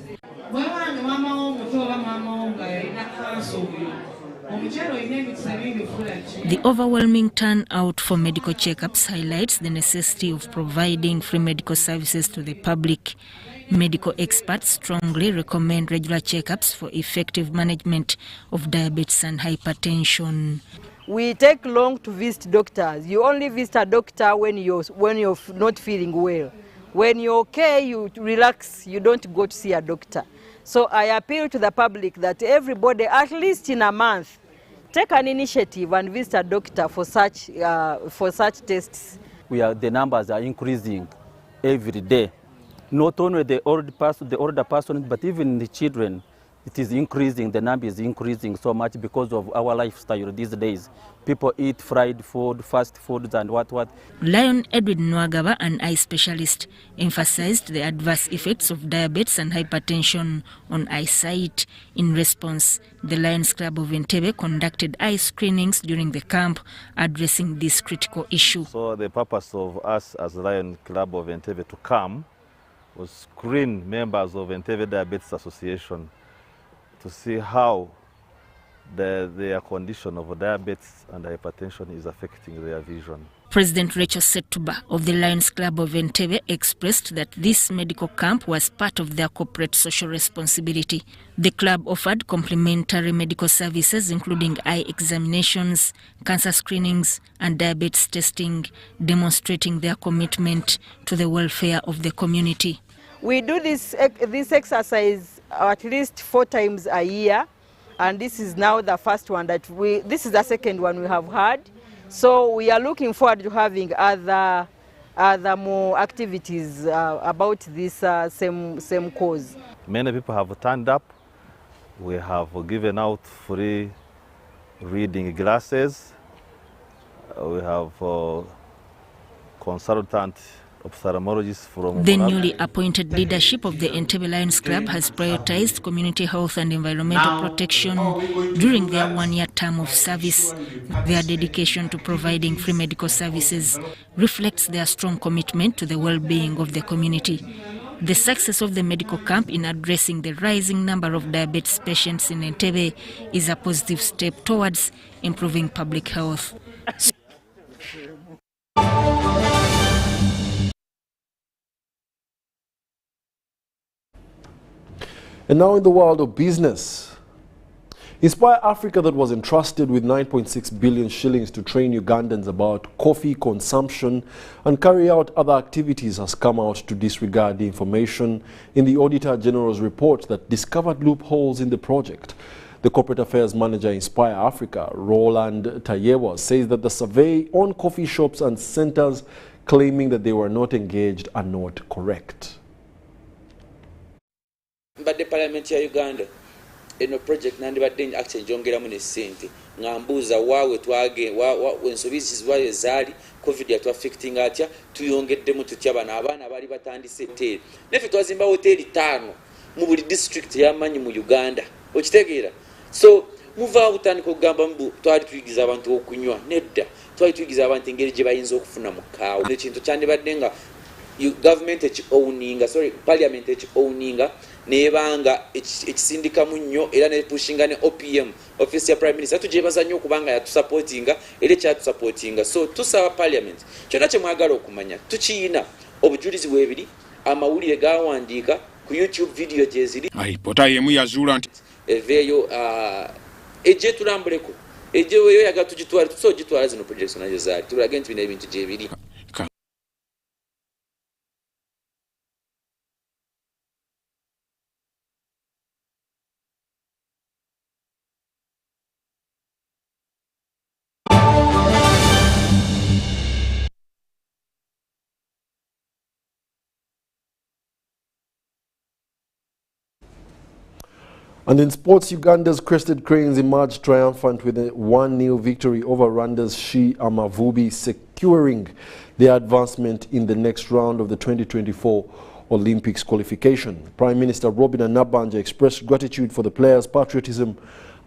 S14: The overwhelming turnout for medical checkups highlights the necessity of providing free medical services to the public. Medical experts strongly recommend regular checkups for effective management of diabetes and hypertension.
S2: We take long to visit doctors. You only visit a doctor when you're not feeling well. When you're okay, you relax, you don't go to see a doctor. So I appeal to the public that everybody, at least in a month, take an initiative and visit a doctor for such tests.
S6: The numbers are increasing every day. Not only the older person, but even the children, it is increasing. The number is increasing so much because of our lifestyle these days. People eat fried food, fast foods, and what.
S14: Lion Edwin Nwagaba, an eye specialist, emphasized the adverse effects of diabetes and hypertension on eyesight. In response, the Lions Club of Entebbe conducted eye screenings during the camp, addressing this critical issue.
S8: So the purpose of us as Lion Club of Entebbe to come was screen members of Entebbe Diabetes Association to see how their condition of diabetes and hypertension is affecting their vision.
S14: President Rachel Setuba of the Lions Club of Entebbe expressed that this medical camp was part of their corporate social responsibility. The club offered complimentary medical services including eye examinations, cancer screenings, and diabetes testing, demonstrating their commitment to the welfare of the community.
S2: We do this exercise at least 4 times a year, and this is now the first one this is the second one we have had. So we are looking forward to having other more activities about this same cause.
S8: Many people have turned up. We have given out free reading glasses. We have consultant ophthalmologists from
S14: the newly appointed leadership of the Entebbe Lions Club has prioritized community health and environmental protection during their 1-year term of service. Their dedication to providing free medical services reflects their strong commitment to the well-being of the community. The success of the medical camp in addressing the rising number of diabetes patients in Entebbe is a positive step towards improving public health.
S1: And now in the world of business, Inspire Africa, that was entrusted with 9.6 billion shillings to train Ugandans about coffee consumption and carry out other activities, has come out to disregard the information in the Auditor General's report that discovered loopholes in the project. The Corporate Affairs Manager, Inspire Africa, Roland Tayewa, says that the survey on coffee shops and centers claiming that they were not engaged are not correct.
S23: But the Parliament ya Uganda eno project nandi badde action jongeramu ne sente ngambuza wawe twage ensobizi zwayo zaali covid yatu affecting atya tuyongeddemu tutya abaana bali batandise hotel nefe twazimba hotel 5 mu buli district yamanyi mu Uganda okitegeera so muva utandika okugamba mbu twali tuyigiza abantu okunywa nedda twali tuyigiza abantu engeri gye bayinza okufuna mu kaawo ekintu kyandibadde nga government parliament owninga nebanga ekisindika munnyo era ne pushinga ne OPM office ya prime minister tujebaza nnyo kubanga ya supportinga ele kya supportinga so tusaba parliament kyona kye mwagala okumanya tukiina obujulizi bwebiri amawulire gawandiika ku YouTube video jeziri
S24: pota yemu yazula nti
S23: eveyo eje tulambuleko eje weyo yaga tugitwala tusogitwala zino projects nazo zaali tulage nti bino ebintu gyebiri
S1: And in sports, Uganda's Crested Cranes emerged triumphant with a 1-0 victory over Rwanda's She Amavubi, securing their advancement in the next round of the 2024 Olympics qualification. Prime Minister Nabanja expressed gratitude for the players' patriotism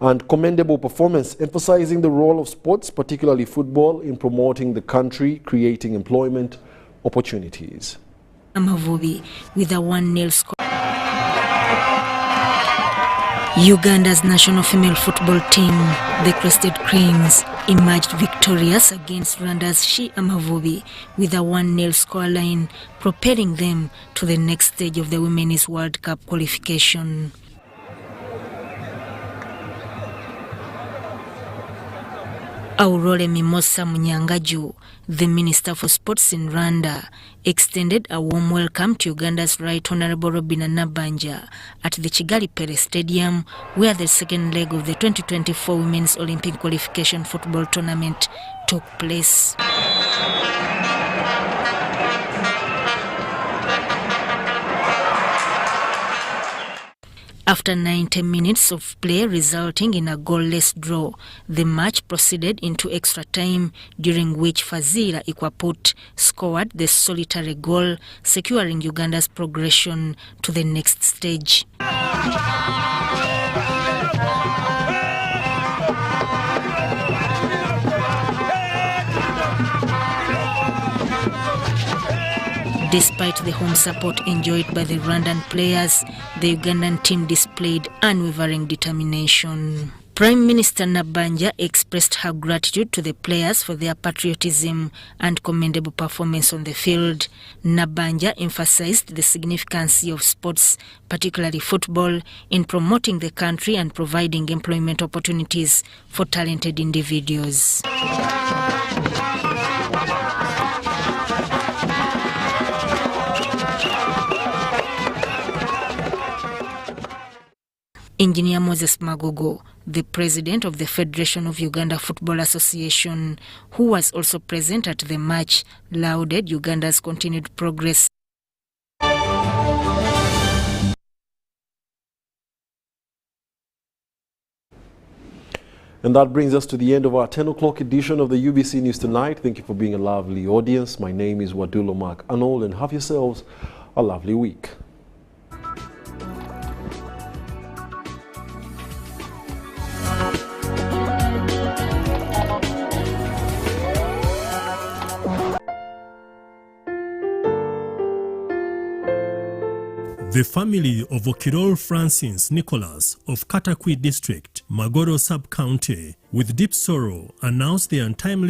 S1: and commendable performance, emphasizing the role of sports, particularly football, in promoting the country, creating employment opportunities.
S14: Amavubi with a 1-0 score. Uganda's national female football team, the Crested Cranes, emerged victorious against Rwanda's She Amavubi with a 1-0 scoreline, propelling them to the next stage of the Women's World Cup qualification. Aurore Mimosa Munyangaju, the Minister for Sports in Rwanda, extended a warm welcome to Uganda's Right Honorable Nabanja at the Kigali Pele Stadium, where the second leg of the 2024 Women's Olympic Qualification Football Tournament took place. After 90 minutes of play resulting in a goalless draw, the match proceeded into extra time, during which Fazila Ikwaput scored the solitary goal, securing Uganda's progression to the next stage. Despite the home support enjoyed by the Rwandan players, the Ugandan team displayed unwavering determination. Prime Minister Nabanja expressed her gratitude to the players for their patriotism and commendable performance on the field. Nabanja emphasized the significance of sports, particularly football, in promoting the country and providing employment opportunities for talented individuals. Engineer Moses Magogo, the president of the Federation of Uganda Football Association, who was also present at the match, lauded Uganda's continued progress.
S1: And that brings us to the end of our 10 o'clock edition of the UBC News Tonight. Thank you for being a lovely audience. My name is Wadulo Mark Arnold, and have yourselves a lovely week.
S9: The family of Okirol Francis Nicholas of Katakwi District, Magoro Sub-County, with deep sorrow announced the untimely